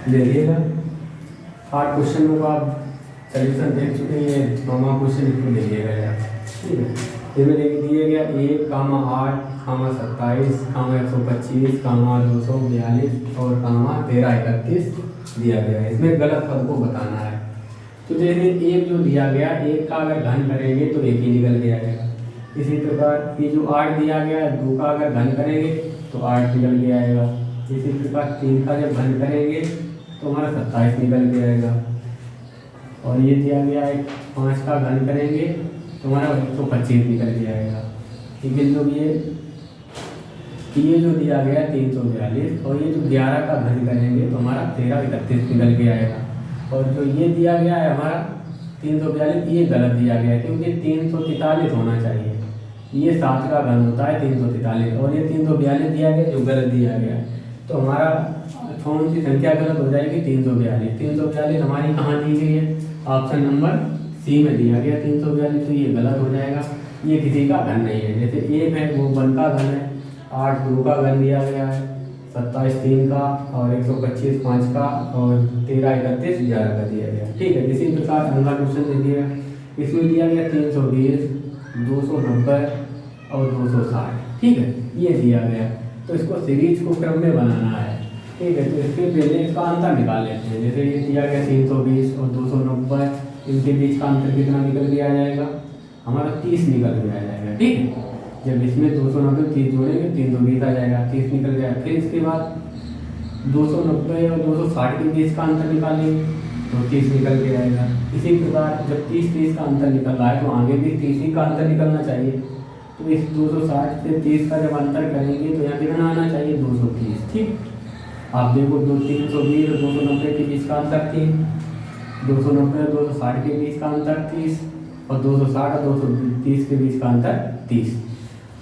देखिएगा 8 क्वेश्चनों का आप सोल्यूशन देख चुके हैं। 9वां क्वेश्चन इसको देखिएगा यार, ठीक है। इसमें दिया गया 1, 8, 27, 125, 242 और 1331 दिया गया है। इसमें गलत पद को बताना है। तो जैसे एक जो दिया गया, एक का अगर घन करेंगे तो एक ही निकल के आएगा। इसी प्रकार ये जो 8 दिया गया है, 2 का अगर घन करेंगे तो 8 निकल के आएगा। इसी प्रकार 3 का जब घन करेंगे तो हमारा 27 निकल के आएगा। और ये दिया गया है 5 का घन करेंगे तो हमारा 125 निकल के आएगा। ठीक है। जो ये जो दिया गया 342 और ये जो 11 का घन करेंगे तो हमारा 1331 निकल के आएगा। और जो ये दिया गया है हमारा 342, ये गलत दिया गया है क्योंकि 343 होना चाहिए। ये 7 का घन होता है 343 और ये 342 दिया गया जो गलत दिया गया है। तो हमारा कौन सी संख्या गलत हो जाएगी? 342। 342 हमारी कहाँ दी गई है? ऑप्शन नंबर सी में दिया गया 342, तो ये गलत हो जाएगा। ये किसी का घन नहीं है। जैसे एक है वो 1 का घन है, 8 2 का घन दिया गया है, 27 3 का और 125 5 का और 1331 11 का दिया गया। ठीक है। इसी प्रकार अगला क्वेश्चन देखिएगा। इसमें दिया गया 320, 290 और 260। ठीक है, ये दिया गया। तो इसको सीरीज को क्रम में बनाना है। ठीक है। तो इसके पहले इसका अंतर निकाल लेते हैं। जैसे ये दिया गया 320 और 290, इनके बीच का अंतर कितना निकल के आ जाएगा? हमारा 30 निकल के आ जाएगा। ठीक है। जब इसमें 290 30 जोड़ेंगे 320 आ जाएगा, 30 निकल गया। फिर इसके बाद 290 और 260 के बीच का अंतर निकालेंगे तो 30 निकल के आएगा। इसी प्रकार जब 30 का अंतर निकल रहा है तो आगे भी 30 ही का अंतर निकलना चाहिए। तो इस 260 से 30 का जब अंतर करेंगे तो यहाँ कितना आना चाहिए? 230। ठीक। आप देखो 320 और 290 के बीच का अंतर 3, 290 और 260 के बीच का अंतर 30 और 260 और 230 के बीच का अंतर 30।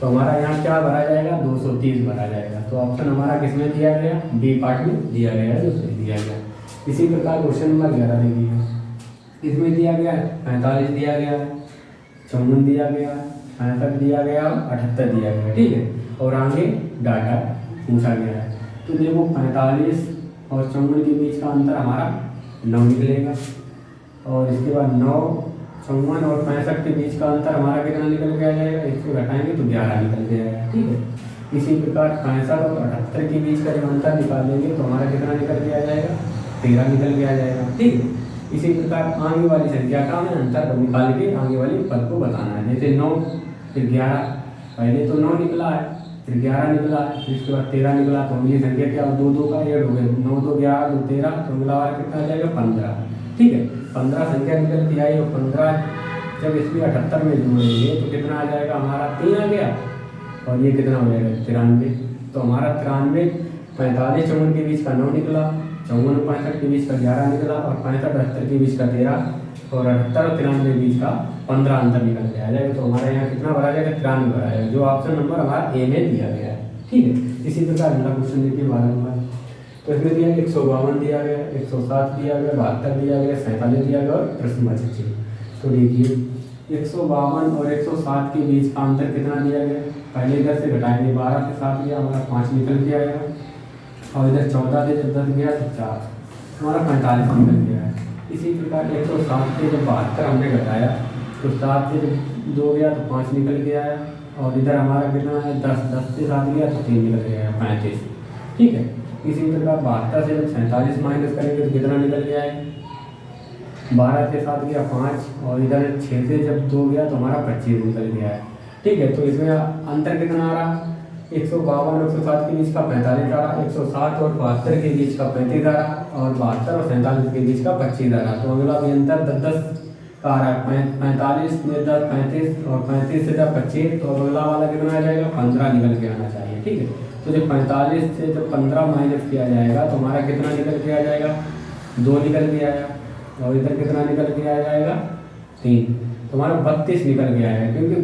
तो हमारा यहाँ क्या भरा जाएगा? 230 भरा जाएगा। तो ऑप्शन हमारा किसमें दिया गया? बी पार्ट में दिया गया है, जो सही दिया गया। इसी प्रकार क्वेश्चन नंबर 11 देखिए। इसमें दिया गया 45 दिया गया, 54 दिया गया, 65 दिया गया और 78 दिया गया। ठीक है। और आगे डाटा पूछा गया है। तो देखो 45 और 54 के बीच का अंतर हमारा 9 निकलेगा। और इसके बाद 9, 54 और 65 के बीच का अंतर हमारा कितना निकल के आ जाएगा? इसको घटाएंगे तो 11 निकल के आएगा। ठीक है। इसी प्रकार 65 और 78 के बीच का जब अंतर निकालेंगे तो हमारा कितना निकल के आ जाएगा? 13 निकल के आ जाएगा। ठीक है। इसी प्रकार आगे वाली संख्या का हमें अंतर निकाल के आगे वाली पद को बताना है। जैसे 9 फिर 11, पहले तो 9 निकला है, फिर 11 निकला है, फिर इसके बाद 13 निकला। तो ये संख्या क्या? 2 2 का ऐड हो गया, 9 2 11 2 13, तो मिला कितना आ जाएगा? 15। ठीक है। 15 संख्या निकल के आई और 15 जब इसमें 78 में जोड़ेंगे तो कितना आ जाएगा? हमारा 3 आ गया। और ये कितना हो जाएगा? 93। तो हमारा 93, 45 54 के बीच का 9 निकला, 54 65 के बीच का 11 निकला और 65 78 के बीच का 13 और 78 और 93 के बीच का 15 अंतर निकल के आ जाएगा। तो हमारे यहाँ कितना भरा जाएगा? 93 भरा जाएगा, जो ऑप्शन नंबर हमारा ए में दिया गया है। ठीक है। इसी प्रकार अगला क्वेश्चन देखिए 12 नंबर। तो इसमें दिया 152 दिया गया, 107 दिया गया, 72 दिया गया, 47 दिया गया और प्रश्नवाचक चिन्ह। तो देखिए 152 और 107 के बीच का अंतर कितना दिया गया? पहले इधर से घटाएंगे, 12 से 7 गया, हमारा 5 निकल के आएगा। और इधर 14 से जब 10 गया तो 4, हमारा 45 निकल गया है। इसी प्रकार 107 से जब 72 हमने घटाया तो 7 से जब 2 गया तो 5 निकल के आया। और इधर हमारा कितना है? 10 से 7 गया तो 3 निकल गया, 35। ठीक है। इसी प्रकार 72 से जब 47 माइनस करेंगे तो कितना निकल गया है? 12 से 7 गया 5 और इधर 6 से जब 2 गया तो हमारा 25 निकल गया है। ठीक है। तो इसमें अंतर कितना आ रहा? 152 और 107 के बीच का 45 आ रहा, 107 और 72 के बीच का 35 आ रहा और 72 और 47 के बीच का 25 आ रहा। तो अगला भी अंतर 10 का आ रहा है। 45 में 10 35 और 35 से जब 25 तो अगला वाला कितना आ जाएगा? 15 निकल के आना चाहिए। ठीक है। तो जब 45 से जब 15 माइनस किया जाएगा तो हमारा कितना निकल के आ जाएगा? 2 निकल के आया। और इधर कितना निकल के आ जाएगा? 3। तो हमारा 32 निकल के आएगा क्योंकि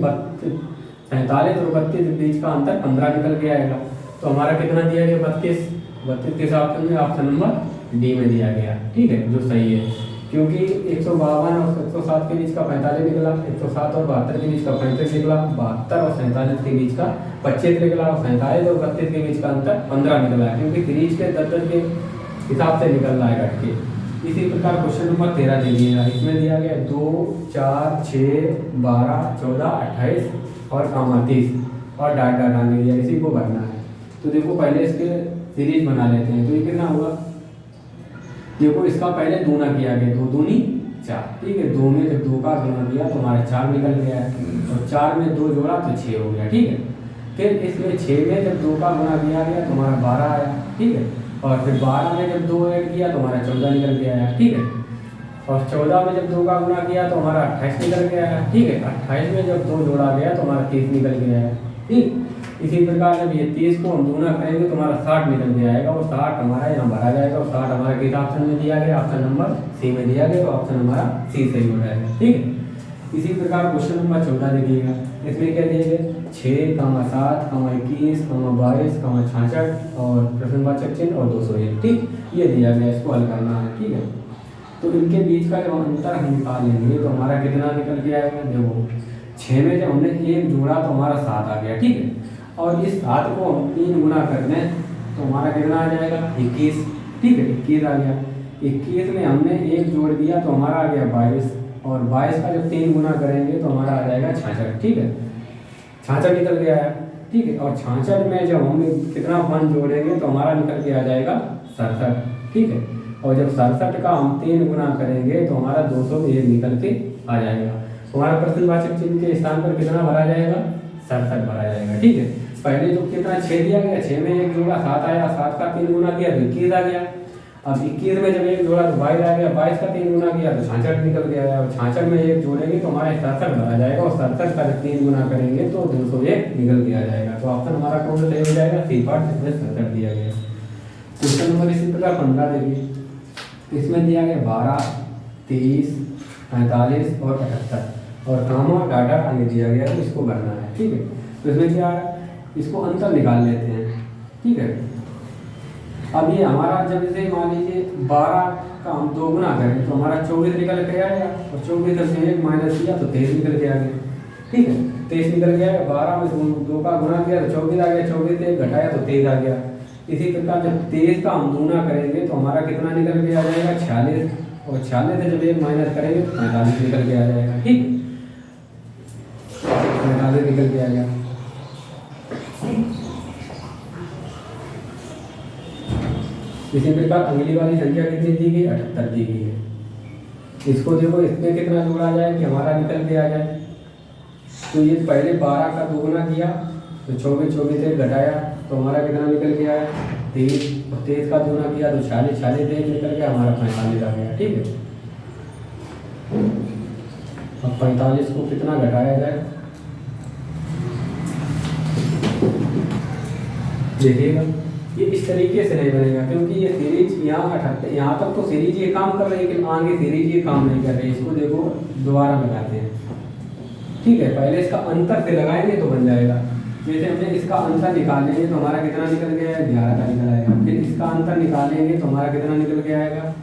47 और 32 के बीच का अंतर 15 निकल के आएगा। तो हमारा कितना दिया गया? 32। 32 के ऑप्शन में ऑप्शन नंबर डी में दिया गया। ठीक है, जो सही है क्योंकि 152 और 107 के बीच का 45 निकला, 107 और 72 के बीच का 35 निकला, 72 और 47 के बीच का 25 निकला और 47 और 32 के बीच का अंतर 15 निकला है क्योंकि सीरीज के 10 के हिसाब से निकल रहा है कट के। इसी प्रकार क्वेश्चन नंबर 13 दे दिएगा, इसमें दिया गया 2 4 6 12 14 28 और 30 और डाट डाट आगे दिया, इसी को भरना है। तो देखो पहले इसके सीरीज बना लेते हैं। तो ये कितना हुआ, देखो इसका पहले दूना किया गया, 2 दूनी 4, ठीक है। 2 में जब 2 का गुना किया तो हमारा 4 निकल गया है, और 4 में 2 जोड़ा तो 6 हो गया, ठीक है। फिर इसमें 6 में जब 2 का गुना किया गया तो हमारा 12 आया, ठीक है। और फिर 12 में जब 2 ऐड किया तो हमारा 14 निकल गया है, ठीक है। और 14 में जब 2 का गुना किया तो हमारा 28 निकल गया है, ठीक है। 28 में जब 2 जोड़ा गया तो हमारा 30 निकल गया है, ठीक। इसी प्रकार जब ये 30 को हम दूना करेंगे तो हमारा 60 निकल के आएगा, और 60 हमारा यहाँ भरा जाएगा। और 60 हमारा किस ऑप्शन में दिया गया, ऑप्शन नंबर सी में दिया गया, तो ऑप्शन हमारा सी सही हो जाएगा, ठीक है। इसी प्रकार क्वेश्चन नंबर 14 देखिएगा, इसमें क्या दिए गए 6, 7, 21, 22, 66 और प्रश्नवाचक चिन्ह और 201, ठीक। ये दिया गया, इसको हल करना है, ठीक है। तो इनके बीच का जब अंतर हम निकाल लेंगे तो हमारा कितना निकल के आएगा, देखो 6 में जब हमने 1 जोड़ा तो हमारा 7 आ गया, ठीक है। और इस 7 को हम 3 गुना कर दें तो हमारा कितना आ जाएगा 21, ठीक है। 21 आ गया। 21 में हमने 1 जोड़ दिया तो हमारा आ गया 22, और 22 का जब 3 गुना करेंगे तो हमारा आ जाएगा 66, ठीक है। 66 निकल के आया, ठीक है। और 66 में जब हम कितना 1 जोड़ेंगे तो हमारा निकल के आ जाएगा 67, ठीक है। और जब 67 का हम 3 गुना करेंगे तो हमारा 201 निकल के आ जाएगा। हमारा प्रश्नवाचक चिन्ह के स्थान पर कितना भरा जाएगा, 67 भरा जाएगा, ठीक है। पहले तो कितना 6 दिया गया, 6 में 1 जोड़ा 7 आया, 7 का 3 गुना किया तो 21 आ गया। अब 21 में जब 1 जोड़ा तो 22 आ गया, 22 का 3 गुना किया तो 66 निकल गया। और 66 में 1 जोड़ेंगे तो हमारा 67 भरा जाएगा, और 67 का जब 3 गुना करेंगे तो 201 निकल के आ जाएगा। तो ऑप्शन हमारा कौन सा सही हो जाएगा, सी पार्ट, जिसमें 67 दिया गया। क्वेश्चन नंबर इसी प्रकार 15 देखिए, इसमें दिया गया 12, 23, 45 और 78 और कामा और डाटा आगे दिया गया, तो इसको भरना है, ठीक है। तो इसमें क्या है, इसको अंतर निकाल लेते हैं, ठीक है। अब ये हमारा जब जैसे मान लीजिए 12 का हम 2 गुना करें तो हमारा 24 निकल के आएगा, और 24 से 1 माइनस किया तो 23 निकल के आ गया, ठीक है। 23 निकल गया। 12 में 2 का गुना किया तो 24 आ गया, 24 से 1 घटाया तो 23 आ गया। इसी प्रकार जब 23 का हम दूना करेंगे तो हमारा कितना निकल के आ जाएगा 46, और 46 से जब 1 माइनस करेंगे तो 45 निकल के आ जाएगा, ठीक, 45 निकल के आ गया। इसी प्रकार अगली वाली संख्या कितनी दी गई, 78 दी गई है। इसको देखो, इसमें कितना जोड़ा जाए कि हमारा निकल के आ जाए। तो ये पहले 12 का 2 गुना किया तो 24 से घटाया तो हमारा कितना निकल के आया 23, और 23 का 2 गुना किया तो 46 से 1 निकल गया, हमारा 45 आ गया, ठीक है। अब 45 को कितना घटाया जाए, देखिएगा ये इस तरीके से नहीं बनेगा, क्योंकि ये सीरीज यहाँ तक तो सीरीज ये काम कर रही है, लेकिन आगे सीरीज ये काम नहीं कर रही। इसको देखो दोबारा लगाते हैं, ठीक है। पहले इसका अंतर से लगाएंगे तो बन जाएगा। जैसे हमने इसका अंतर निकालेंगे तो हमारा कितना निकल गया है, 11 का निकल आएगा। फिर इसका अंतर निकालेंगे तो हमारा कितना निकल के आएगा,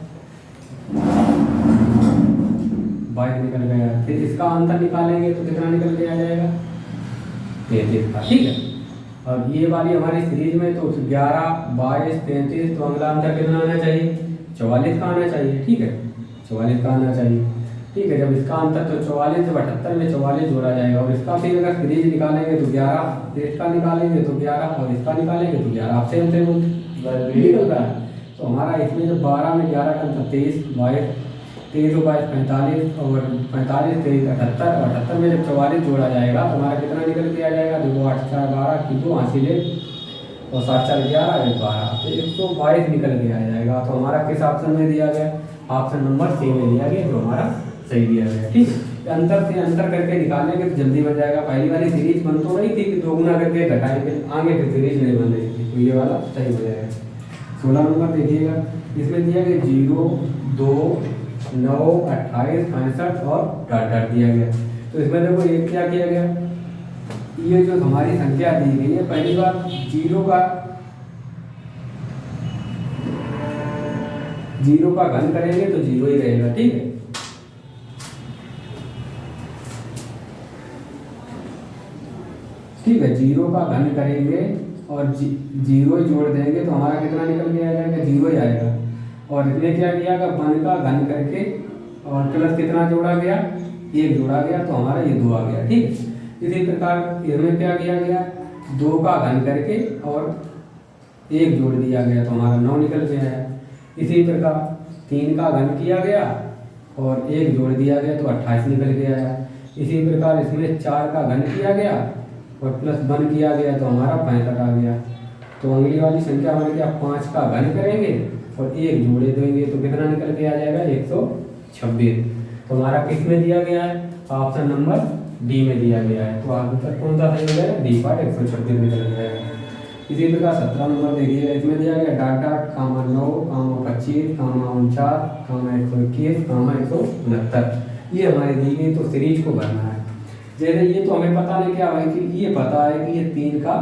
22 निकल गया। फिर इसका अंतर निकालेंगे तो कितना निकल के आ जाएगा, 33 का, ठीक है। अब ये वाली हमारी सीरीज में तो 11, 22, 33, तो अगला अंतर कितना आना चाहिए, 44 का आना चाहिए, ठीक है, 44 का आना चाहिए, ठीक है। जब इसका अंतर तो 44 से 78 में 44 जोड़ा जाएगा, और इसका फिर अगर सीरीज निकालेंगे तो 11, इसका निकालेंगे तो 11, और इसका निकालेंगे तो 11, आप सेम निकल रहा है। तो हमारा इसमें जो 12 में 11 का अंतर 23, 22, 23 और 22 45, और 45, 23, 78, और 78 में जब 44 जोड़ा जाएगा तो हमारा कितना निकल के आ जाएगा, देखो 8 4 12 की 2 हासिल है, और 7 4 11 1 12, तो 122 निकल के आ जाएगा। तो हमारा किस ऑप्शन में दिया गया, ऑप्शन नंबर सी में दिया गया, जो हमारा सही दिया गया, ठीक है। अंतर से अंतर करके निकालेंगे तो जल्दी बन जाएगा। पहली वाली सीरीज बन तो रही थी कि 2 गुना करके घटाएंगे, आगे की सीरीज नहीं बन रही थी, तो ये वाला सही हो जाएगा। 16 नंबर देखिएगा, इसमें दिया गया 0, 2, 9, 28, 65 और डाट दिया गया। तो इसमें देखो एक क्या किया गया, ये जो हमारी संख्या दी गई है, पहली बार 0 का घन करेंगे तो 0 ही रहेगा, ठीक है। ठीक है, 0 का घन करेंगे और 0 ही जोड़ देंगे तो हमारा कितना निकल के आ जाएगा, 0 ही आएगा। और इसमें क्या किया गया, वन का घन करके और प्लस कितना जोड़ा गया, 1 जोड़ा गया, तो हमारा ये 2 आ गया। ठीक है। इसी प्रकार इसमें क्या किया गया, 2 का घन करके और 1 जोड़ दिया गया, तो हमारा 9 निकल गया है। इसी प्रकार 3 का घन किया गया और 1 जोड़ दिया गया, तो 28 निकल गया है। इसी प्रकार इसमें 4 का घन किया गया और प्लस 1 किया गया, तो हमारा 65 आ गया। तो अगली वाली संख्या बन गया 5 का घन करेंगे और 1 जोड़े देंगे, तो कितना निकल के आ जाएगा, 126। तो हमारा किस में दिया गया है, ऑप्शन नंबर डी में दिया गया है। तो आंसर कौन सा सही हो जाएगा, डी पार्ट 126 निकल गया है। इसी प्रकार 17 नंबर देखिएगा, इसमें दिया गया डाटा 9, 25, 49, 121, 169, ये हमारी दी गई। तो सीरीज को भरना है। जैसे ये तो हमें पता नहीं क्या है कि ये पता है कि ये 3 का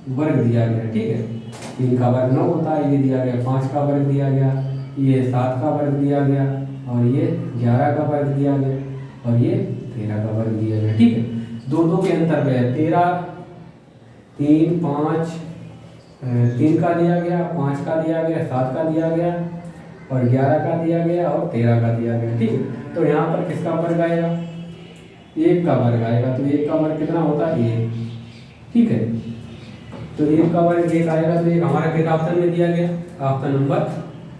वर्ग दिया गया। ठीक है, 3 का वर्ग 9 होता है, ये दिया गया 5 का वर्ग दिया गया, ये 7 का वर्ग दिया गया और ये 11 का वर्ग दिया गया और ये 13 का वर्ग दिया गया। ठीक है, दो के अंतर में 13, 3, 5, 3 का दिया गया, 5 का दिया गया, 7 का दिया गया और 11 का दिया गया और 13 का दिया गया। ठीक है, तो यहाँ पर किसका वर्ग आएगा, 1 का वर्ग आएगा। तो 1 का वर्ग कितना होता है, 1। ठीक है, तो 1 का वर्ग 1 आएगा, तो 1 हमारा किस ऑप्शन में दिया गया, ऑप्शन नंबर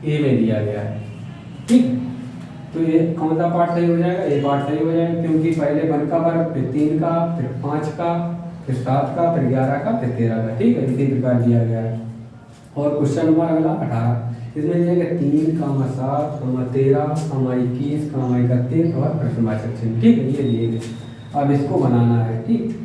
ए में दिया गया है। ठीक, तो ये कौन सा पार्ट सही हो जाएगा, ये पार्ट सही हो जाएगा, क्योंकि पहले 1 का वर्ग, फिर 3 का, फिर 5 का, फिर 7 का, फिर 11 का, फिर 13 का। ठीक है, इसी प्रकार दिया गया है। और क्वेश्चन नंबर अगला 18, इसमें दिया गया 3, 7, 13, 21, 31 और प्रश्नवाचक चिन्ह। ठीक है, ये दिए गए। अब इसको बनाना है। ठीक,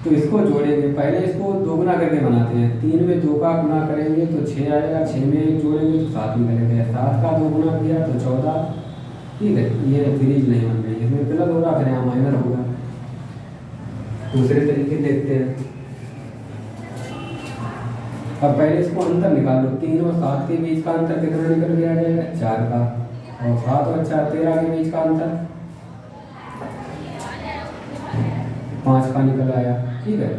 तो इसको जोड़ेंगे, पहले इसको दोगुना करके बनाते हैं। 3 में 2 का गुना करेंगे तो 6 आएगा, 6 में 1 जोड़ेंगे तो 7 निकलेगा, 7 का 2 गुना किया तो 14। ठीक है, ये सीरीज नहीं बन रही, इसमें प्लस होगा, फिर यहाँ माइनस होगा। दूसरे तरीके देखते हैं। अब पहले इसको अंतर निकाल लो, 3 और 7 के बीच का अंतर कितना निकल के आ जाएगा, 4 का, और 7 और 4 13 के बीच का अंतर 5 का निकल आया। ठीक है,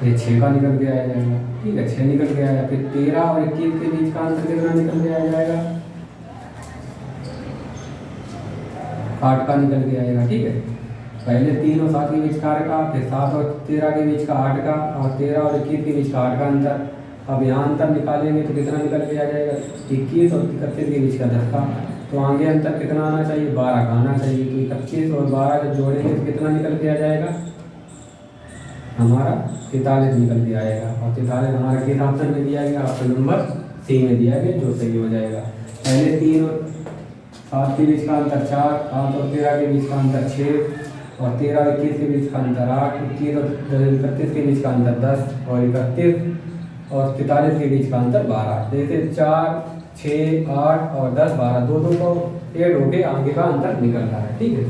ये 6 का निकल के आ जाएगा। ठीक है, 6 निकल के आया। फिर 13 और 21 के बीच का अंतर कितना निकल के आ जाएगा, 8 का निकल के आएगा। ठीक है, पहले 3 और 7 के बीच का 8 का, फिर 7 और 13 के बीच का 8 का, और 13 और 21 के बीच का 8 का अंतर। अब यहाँ अंतर निकालेंगे तो कितना निकल के आ जाएगा, 21 और 31 के बीच का 10 का। तो आगे अंतर कितना आना चाहिए, 12 का आना चाहिए। तो 31 और 12 जब जोड़ेंगे तो कितना निकल के आ जाएगा, हमारा 43 निकल के आएगा। और 43 हमारा किस ऑप्शन में दिया गया, ऑप्शन नंबर सी में दिया गया, जो सही हो जाएगा। पहले 3 और 7 के बीच का अंतर 4, 7 और 13 के बीच का अंतर 6, और 13 और 21 के बीच का अंतर 8, 21 और 31 के बीच का अंतर 10, और 31 और 43 के बीच का अंतर 12। जैसे 4, 6, 8 और 10, 12 दो को ऐड होके आगे का अंतर निकल रहा है। ठीक है।